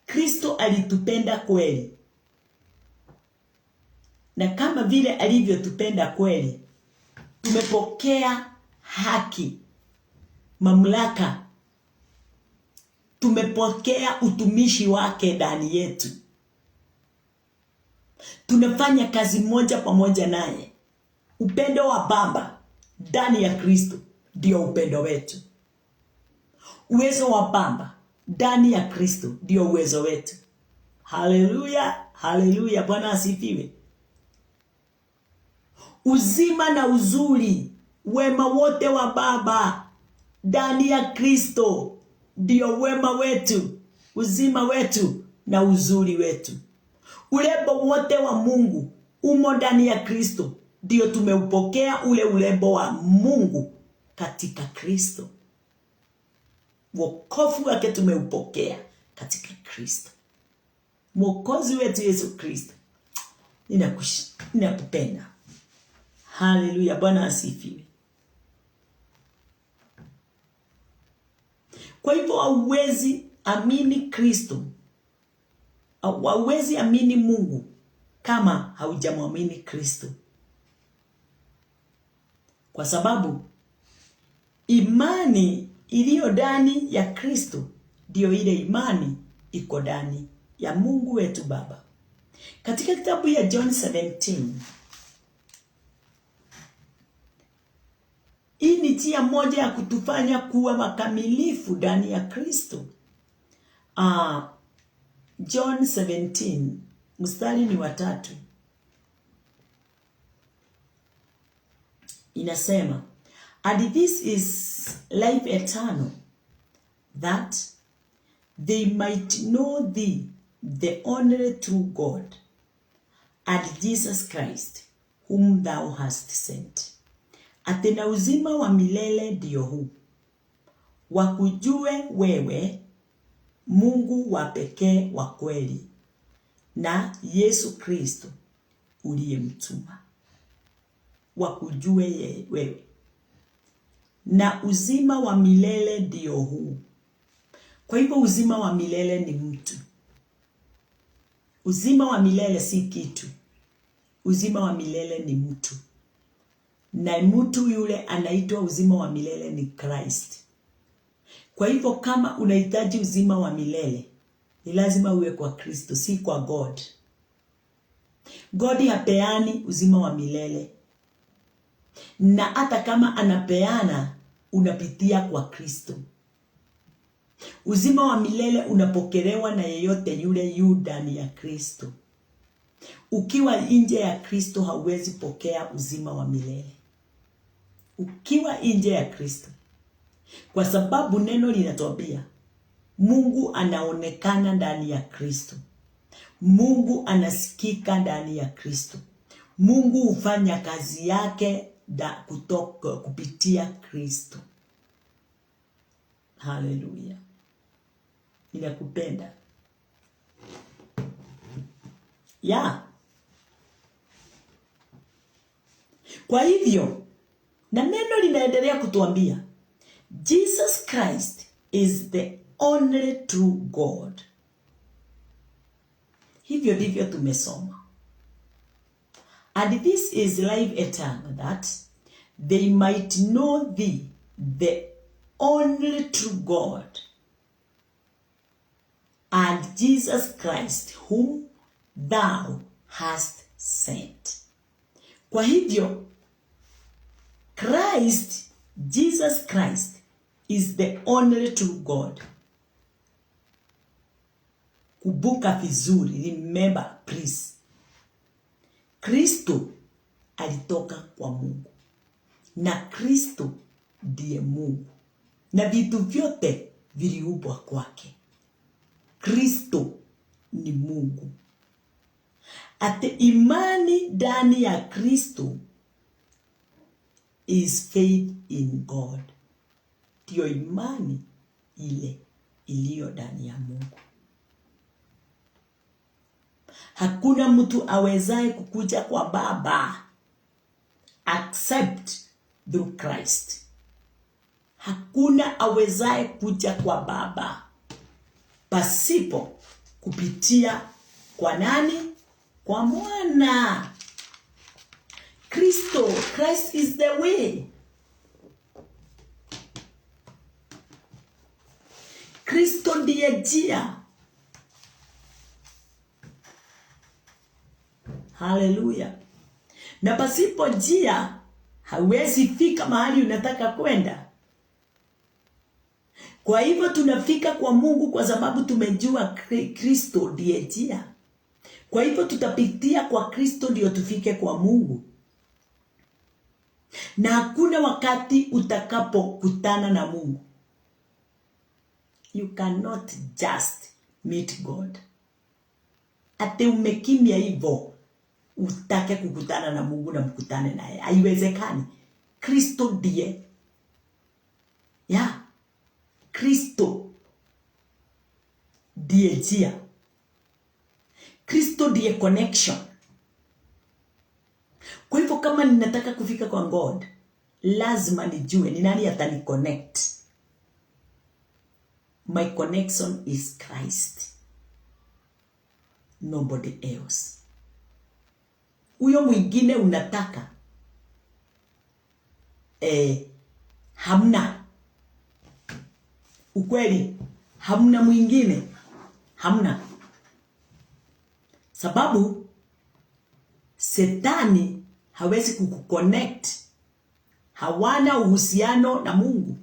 Kristo alitupenda kweli. Na kama vile alivyotupenda kweli, tumepokea haki, mamlaka. Tumepokea utumishi wake ndani yetu. Tunafanya kazi moja pamoja naye. Upendo wa Baba ndani ya Kristo ndio upendo wetu. Uwezo wa Baba ndani ya Kristo ndio uwezo wetu. Haleluya, haleluya, Bwana asifiwe. Uzima na uzuri, wema wote wa Baba ndani ya Kristo ndio wema wetu, uzima wetu na uzuri wetu. Urembo wote wa Mungu umo ndani ya Kristo ndio tumeupokea ule urembo wa Mungu katika Kristo. Wokovu wake tumeupokea katika Kristo. Mwokozi wetu Yesu Kristo. Ninakupenda. Haleluya, Bwana asifiwe. Kwa hivyo hauwezi amini Kristo, hauwezi amini Mungu kama haujamwamini Kristo. Kwa sababu imani iliyo ndani ya Kristo ndio ile imani iko ndani ya Mungu wetu Baba. Katika kitabu ya John 17, hii ni njia moja ya kutufanya kuwa wakamilifu ndani ya Kristo. John 17 mstari ni wa 3. Inasema, and this is life eternal, that they might know thee, the only true God, and Jesus Christ, whom thou hast sent. Atena uzima wa milele ndio huu, wakujue wewe Mungu wa pekee wa kweli, na Yesu Kristo uliyemtuma. Wakujue wewe. Na uzima wa milele ndio huu. Kwa hivyo uzima wa milele ni mtu. Uzima wa milele si kitu. Uzima wa milele ni mtu. Na mtu yule anaitwa uzima wa milele ni Christ. Kwa hivyo kama unahitaji uzima wa milele, ni lazima uwe kwa Kristo, si kwa God. God hapeani uzima wa milele. Na hata kama anapeana, unapitia kwa Kristo. Uzima wa milele unapokelewa na yeyote yule yu ndani ya Kristo. Ukiwa nje ya Kristo hauwezi pokea uzima wa milele. Ukiwa nje ya Kristo. Kwa sababu neno linatuambia Mungu anaonekana ndani ya Kristo. Mungu anasikika ndani ya Kristo. Mungu hufanya kazi yake kupitia Kristo. Haleluya. Ninakupenda. Kwa hivyo, na neno linaendelea kutuambia Jesus Christ is the only true God. Hivyo ndivyo tumesoma. And this is life eternal, that they might know thee, the only true God, and Jesus Christ, whom thou hast sent. Kwa hivyo, Christ, Jesus Christ, is the only true God. Kumbuka vizuri, remember please. Kristo alitoka kwa Mungu. Na Kristo ndiye Mungu. Na vitu vyote viliumbwa kwake. Kristo ni Mungu. Ate imani ndani ya Kristo is faith in God. Ndiyo imani ile iliyo ndani ya Mungu. Hakuna mtu awezaye kukuja kwa Baba except through Christ. Hakuna awezaye kuja kwa Baba pasipo kupitia kwa nani? Kwa Mwana. Kristo, Christ is the way. Kristo ndiye njia. Haleluya. Na pasipo njia hauwezi fika mahali unataka kwenda. Kwa hivyo tunafika kwa Mungu kwa sababu tumejua Kristo ndiye njia. Kwa hivyo tutapitia kwa Kristo ndio tufike kwa Mungu. Na hakuna wakati utakapokutana na Mungu. You cannot just meet God. Ate umekimya hivyo. utake kukutana na Mungu na mkutane naye. Haiwezekani. Kristo ndiye. Kristo ndiye njia. Kristo ndiye connection. Kwa hivyo kama ninataka kufika kwa God, lazima nijue ni nani atani connect. My connection is Christ. Nobody else. Huyo mwingine unataka hamna. Ukweli hamna mwingine. Hamna. Sababu Setani hawezi kukuconnect. Hawana uhusiano na Mungu.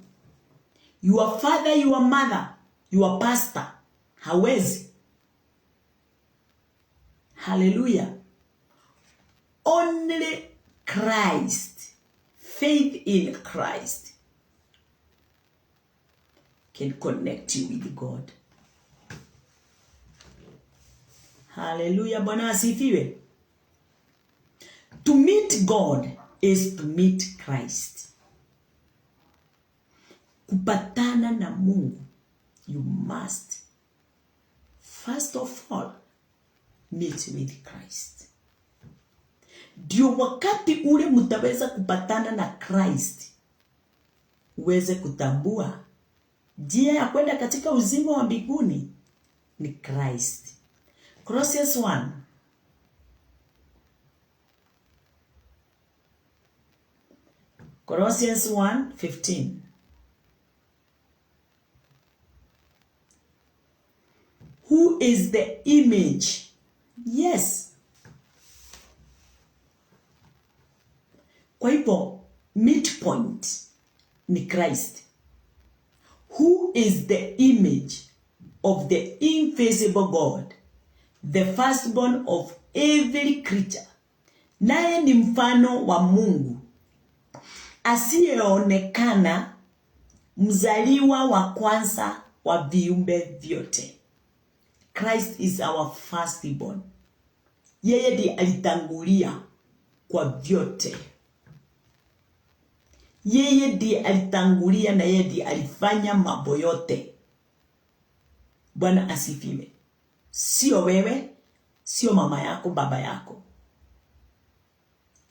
Your father, your mother, your pastor hawezi. Hallelujah. Only Christ, faith in Christ can connect you with God. Hallelujah. Bwana asifiwe. To meet God is to meet Christ. Kupatana na Mungu, you must first of all meet with Christ. Ndio wakati ule mtaweza kupatana na Christ, uweze kutambua njia ya kwenda katika uzima wa mbinguni ni Christ. Colossians 1. Colossians 1:15. Who is the image? Yes. Kwa hivyo midpoint ni Christ. Who is the image of the invisible God, the firstborn of every creature. Naye ni mfano wa Mungu asiyeonekana, mzaliwa wa kwanza wa viumbe vyote. Christ is our firstborn. Yeye ndiye alitangulia kwa vyote. Yeye ndiye alitangulia na yeye ndiye alifanya mambo yote. Bwana asifiwe. Sio wewe, sio mama yako, baba yako.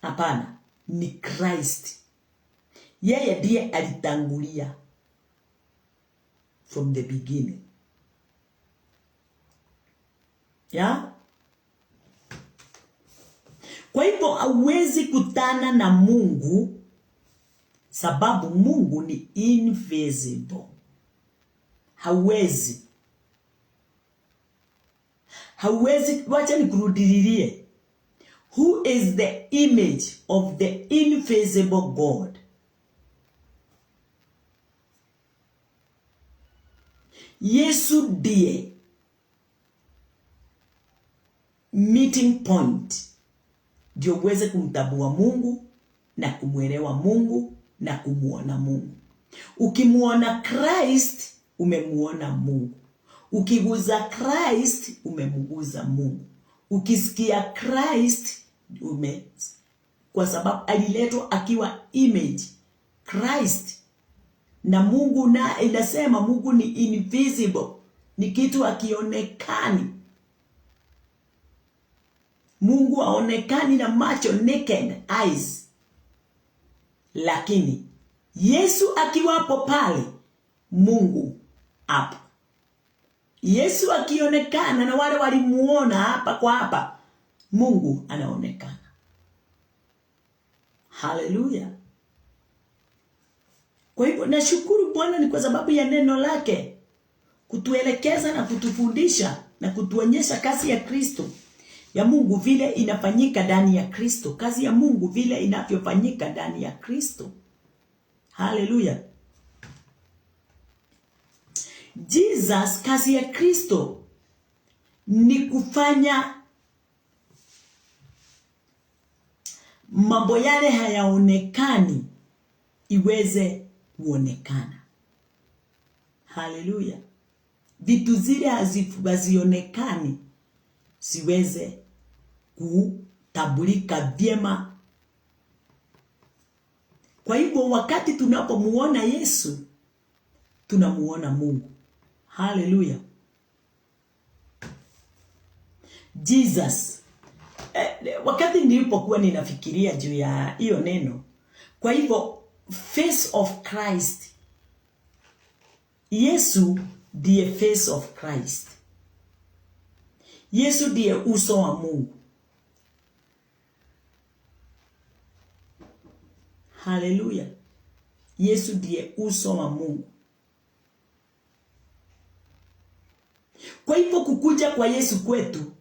Hapana, ni Christ. Yeye ndiye alitangulia from the beginning. Kwa hivyo hauwezi kutana na Mungu sababu Mungu ni invisible. Hauwezi. Wacha nikurudililie. Who is the image of the invisible God? Yesu ndiye meeting point. Ndio uweze kumtambua Mungu na kumwelewa Mungu na kumuona Mungu. Ukimuona Christ, umemuona Mungu. Ukiguza Christ, umemguza Mungu. Ukisikia Christ, kwa sababu aliletwa akiwa image Christ. Na Mungu na inasema Mungu ni invisible, ni kitu akionekani. Mungu haonekani na macho, naked eyes. Lakini Yesu akiwapo pale, Mungu hapo. Yesu akionekana na wale walimuona hapa kwa hapa, Mungu anaonekana. Hallelujah. Kwa hivyo nashukuru Bwana ni kwa sababu ya neno lake kutuelekeza na kutufundisha na kutuonyesha kazi ya Kristo, ya Mungu vile inafanyika ndani ya Kristo, kazi ya Mungu vile inavyofanyika ndani ya Kristo. Hallelujah. Jesus, kazi ya Kristo ni kufanya mambo yale hayaonekani iweze kuonekana. Hallelujah. Vitu zile hazionekani siweze tambulika vyema. Kwa hivyo wakati tunapomuona Yesu, tunamuona Mungu. Hallelujah. Jesus. Wakati nilipokuwa ninafikiria juu ya hiyo neno, kwa hivyo face of Christ, Yesu ndiye face of Christ. Yesu ndiye uso wa Mungu. Hallelujah. Yesu ndiye uso wa Mungu. Kwa hivyo kukuja kwa Yesu kwetu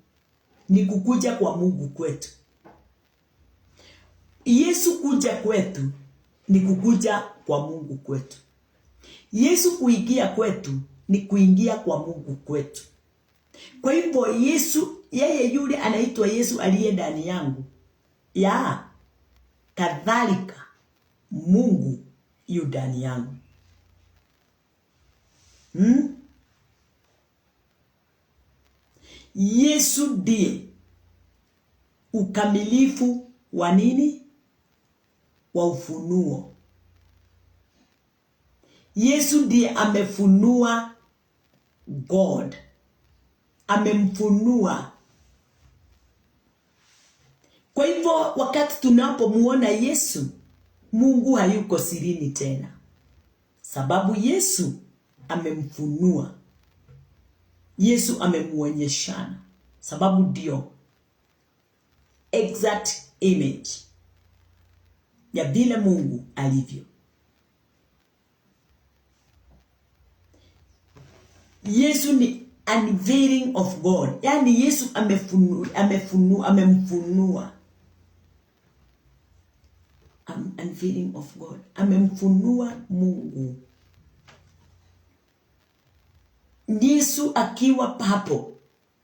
ni kukuja kwa Mungu kwetu. Yesu kuja kwetu ni kukuja kwa Mungu kwetu. Yesu kuingia kwetu ni kuingia kwa Mungu kwetu. Kwa hivyo Yesu, yeye yule anaitwa Yesu aliye ndani yangu, ya kadhalika Mungu yu ndani yangu. Yesu ndiye ukamilifu wa nini? Wa ufunuo. Yesu ndiye amefunua God. Amemfunua. Kwa hivyo wakati tunapomuona Yesu, Mungu hayuko sirini tena. Sababu Yesu amemfunua. Yesu amemuonyeshana. Sababu ndio exact image ya vile Mungu alivyo. Yesu ni unveiling of God. Yani Yesu amemfunua. Unveiling of God. Amemfunua Mungu. Yesu akiwa papo,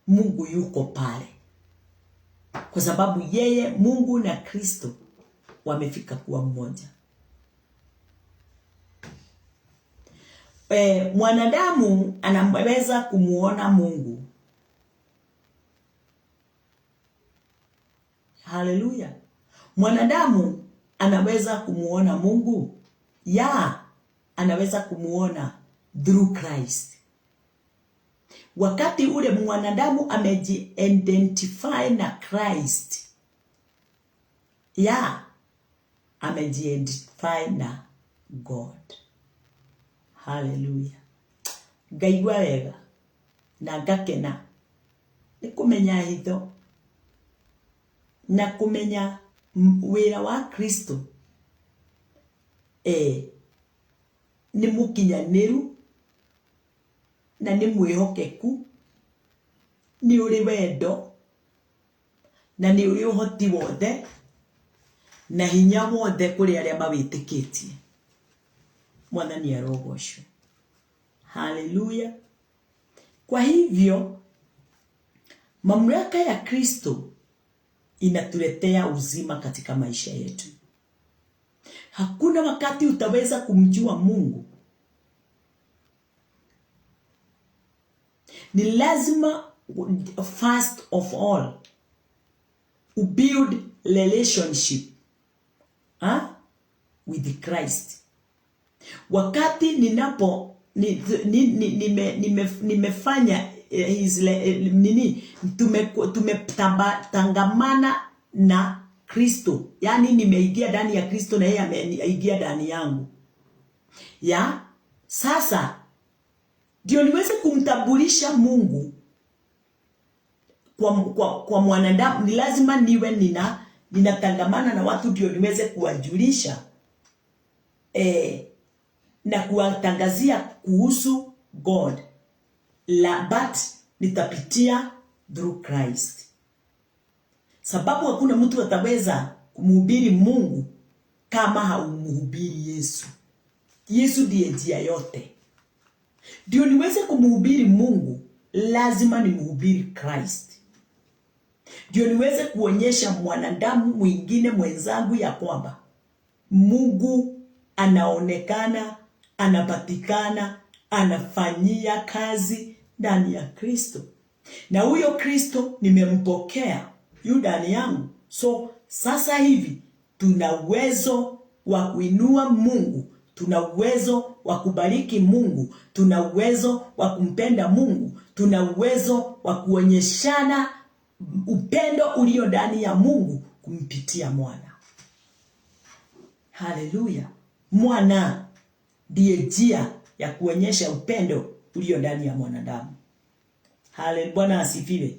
Mungu yuko pale. Kwa sababu yeye, Mungu na Kristo wamefika kuwa mmoja. Mwanadamu anaweza kumuona Mungu. Hallelujah. Mwanadamu anaweza kumuona Mungu. Ya, anaweza kumuona through Christ. Wakati ule mwanadamu ameji-identify na Christ, ya, ameji-identify na God. Hallelujah. Ngaigua wega na ngakena ni kumenya hitho na kumenya wira wa Kristo ni mukinyaniru na ni mwihokeku, ni uri wendo na ni uri uhoti wothe na hinya wothe kuri aria mawitikitie. Mwathani arogocwo. Hallelujah. Kwa hivyo mamlaka ya Kristo inatuletea uzima katika maisha yetu. Hakuna wakati utaweza kumjua Mungu. Ni lazima first of all build relationship with Christ. Wakati nimefanya tumetangamana na Kristo, yani nimeingia ndani ya Kristo na yeye ameingia ndani yangu, ya sasa ndio niweze kumtambulisha Mungu kwa mwanadamu. Ni lazima niwe ninatangamana na watu ndio niweze kuwajulisha na kuwatangazia kuhusu God. But nitapitia through Christ. Sababu hakuna mtu ataweza kumhubiri Mungu kama haumhubiri Yesu. Yesu ndiye njia yote. Ndio niweze kumhubiri Mungu, lazima nimhubiri Christ. Ndio niweze kuonyesha mwanadamu mwingine mwenzangu ya kwamba Mungu anaonekana, anapatikana, anafanyia kazi ndani ya Kristo. Na huyo Kristo nimempokea yu ndani yangu, So sasa hivi tuna uwezo wa kuinua Mungu, tuna uwezo wa kubariki Mungu, tuna uwezo wa kumpenda Mungu, tuna uwezo wa kuonyeshana upendo ulio ndani ya Mungu kumpitia mwana. Haleluya. Mwana ndiye njia ya kuonyesha upendo ulio ndani ya mwanadamu. Haleluya, Bwana asifiwe.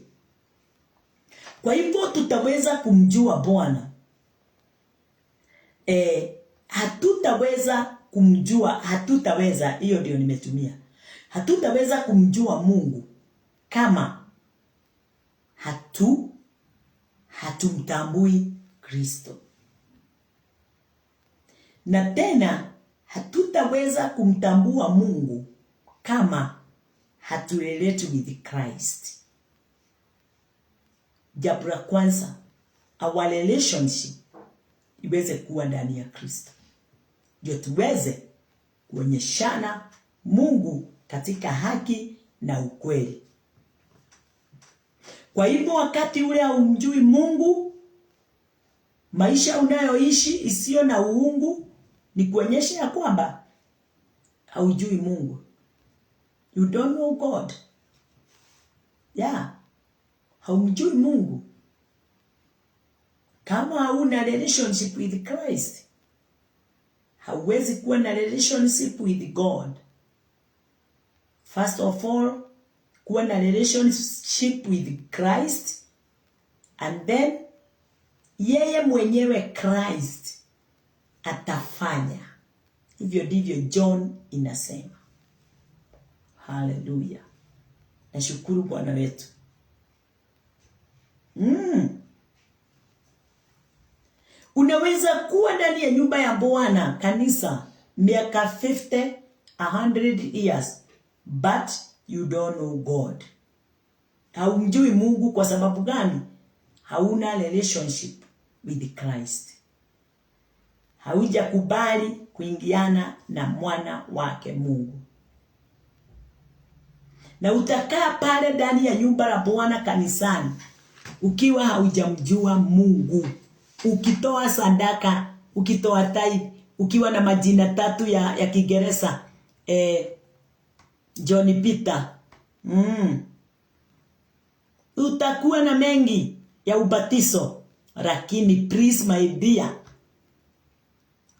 Kwa hivyo tutaweza kumjua Bwana. Hatutaweza, hiyo ndio nimetumia. Hatutaweza kumjua Mungu kama hatumtambui Kristo. Na tena hatutaweza kumtambua Mungu kama hatuleleti with Christ. Jambo la kwanza, our relationship iweze kuwa ndani ya Kristo, ndio tuweze kuonyeshana Mungu katika haki na ukweli. Kwa hivyo wakati ule haumjui Mungu, maisha unayoishi isiyo na uungu ni kuonyesha ya kwamba haujui Mungu. You don't know God. Yeah. Haumjui Mungu. Kama hauna relationship with Christ, hauwezi kuwa na relationship with God. First of all, kuwa na relationship with Christ, and then yeye mwenyewe Christ atafanya. Hivyo ndivyo John inasema. Hallelujah. Nashukuru Bwana wetu. Unaweza kuwa ndani ya nyumba ya Bwana, kanisa, miaka 50, 100 years, but you don't know God. Haumjui Mungu. Kwa sababu gani? Hauna relationship with Christ. Haujakubali kuingiana na mwana wake Mungu. Na utakaa pale ndani ya nyumba la Bwana, kanisani, ukiwa haujamjua Mungu. Ukitoa sadaka, ukitoa tithe, ukiwa na majina 3 ya Kiingereza, John Peter, utakuwa na mengi ya ubatizo, lakini please my dear,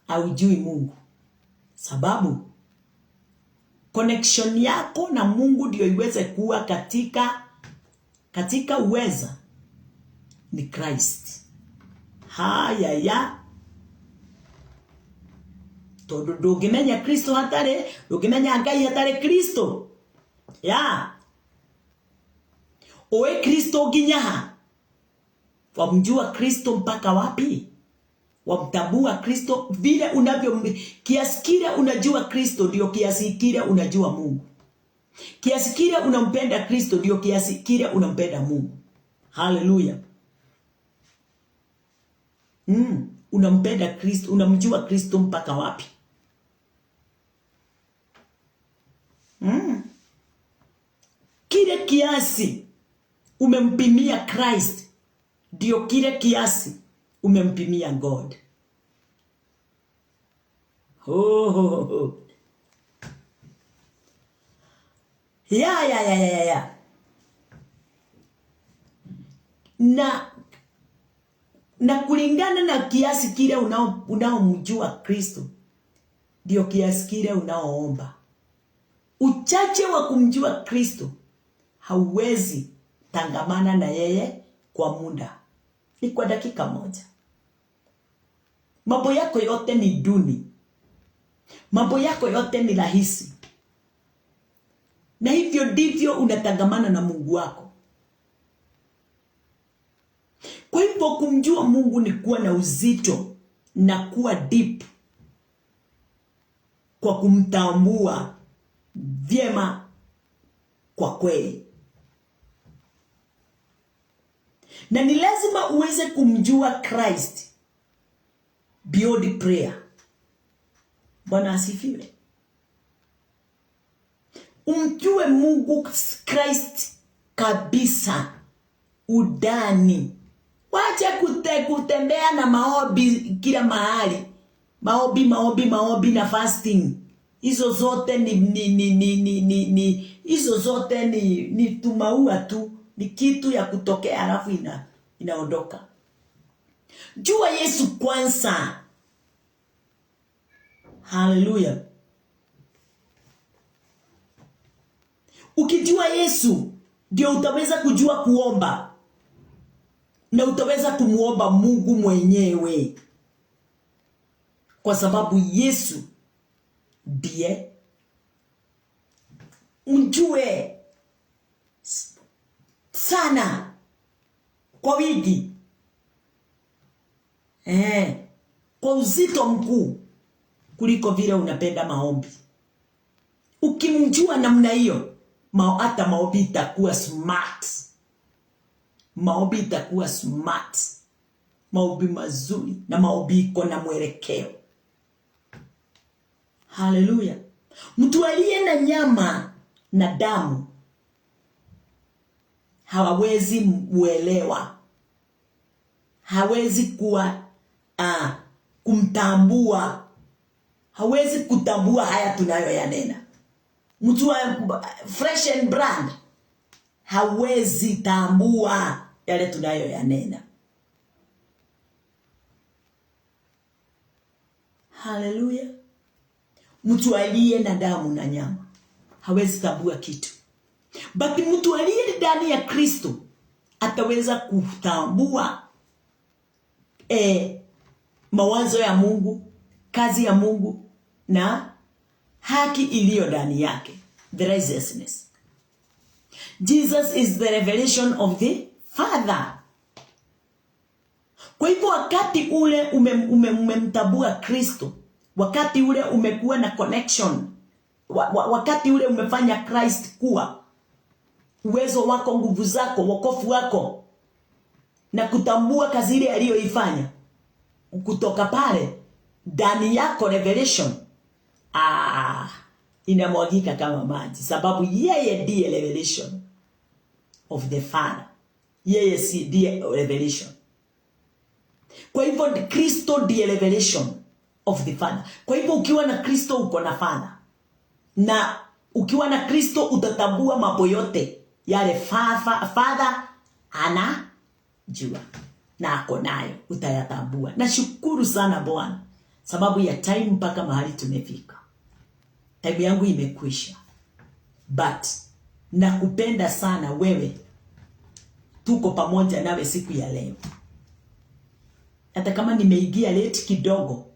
haujui Mungu. Sababu connection yako na Mungu ndio iweze kuwa katika uweza ni Christ. Haya. Todo ndũngĩmenya Kristo hatarĩ, ndũngĩmenya Ngai hatarĩ Kristo. Ya. Oe Kristo nginya ha? Wamjua Kristo mpaka wapi? Wamtambua Kristo vile kiasi kile unajua Kristo ndio kiasi kile unajua Mungu. Kiasi kile unampenda Kristo ndio kiasi kile unampenda Mungu. Hallelujah. Unampenda Kristo, unamjua Kristo mpaka wapi? Kile kiasi umempimia Christ ndio kile kiasi umempimia God. Ya. Na kulingana na kiasi kile unaomjua Kristo ndio kiasi kile unaoomba. Uchache wa kumjua Kristo hauwezi tangamana na yeye kwa muda. Ni kwa dakika moja. Mambo yako yote ni duni. Mambo yako yote ni rahisi. Na hivyo ndivyo unatangamana na Mungu wako. Kwa hivyo kumjua Mungu ni kuwa na uzito na kuwa deep kwa kumtambua vyema kwa kweli. Na ni lazima uweze kumjua Christ beyond prayer. Bwana asifiwe. Umjue Mungu Christ kabisa, udani, Wacha kutembea na maombi kila mahali. Maombi na fasting. Hizo zote hizo zote ni tumaua tu, ni kitu ya kutokea alafu inaondoka. Jua Yesu kwanza. Hallelujah. Ukijua Yesu ndio utaweza kujua kuomba. Na utaweza kumuomba Mungu mwenyewe. Kwa sababu Yesu ndiye mjue sana kwa wingi. Kwa uzito mkuu kuliko vile unapenda maombi. Ukimjua namna hiyo, hata maombi itakuwa smart. Maombi itakuwa smart. Maombi mazuri na maombi iko na mwelekeo. Hallelujah. Mtu aliye na nyama na damu hawezi muelewa. Hawezi kuwa kumtambua. Hawezi kutambua haya tunayoyanena. Mtu wa fresh and brand hawezi tambua yale tunayoyanena. Hallelujah. Mtu aliye na damu na nyama hawezi tambua kitu. But mtu aliye ndani ya Kristo ataweza kutambua mawazo ya Mungu, kazi ya Mungu na haki iliyo ndani yake, the righteousness. Jesus is the revelation of the Father. Kwa hivyo wakati ule umemtambua Kristo, wakati ule umekuwa na connection, wakati ule umefanya Christ kuwa uwezo wako, nguvu zako, wokovu wako, na kutambua kazi ile aliyoifanya, kutoka pale ndani yako revelation inamwagika kama maji, sababu yeye ndiye revelation of the Father. Yeye si ndiye revelation. Kwa hivyo Kristo ndiye revelation of the Father. Kwa hivyo ukiwa na Kristo uko na Father. Na ukiwa na Kristo utatambua mambo yote yale Father anajua na ako nayo, utayatambua. Nashukuru sana Bwana sababu ya time mpaka mahali tumefika. Time yangu imekwisha. But nakupenda sana wewe. Tuko pamoja nawe siku ya leo. Hata kama nimeingia late kidogo,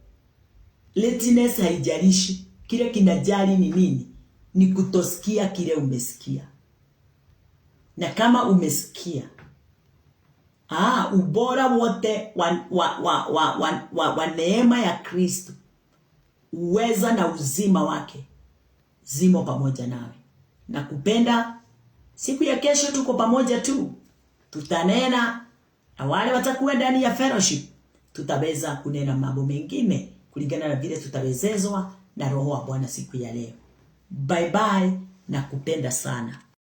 lateness haijalishi. Kile kinajali ni nini? Ni kutosikia kile umesikia. Na kama umesikia, ubora wote wa neema ya Kristo, uweza na uzima wake zimo pamoja nawe. Nakupenda. Siku ya kesho tuko pamoja tu. Tutanena na wale watakuwa ndani ya fellowship. Tutaweza kunena mambo mengine kulingana na vile tutawezezwa na Roho wa Bwana siku ya leo. Bye bye, nakupenda sana.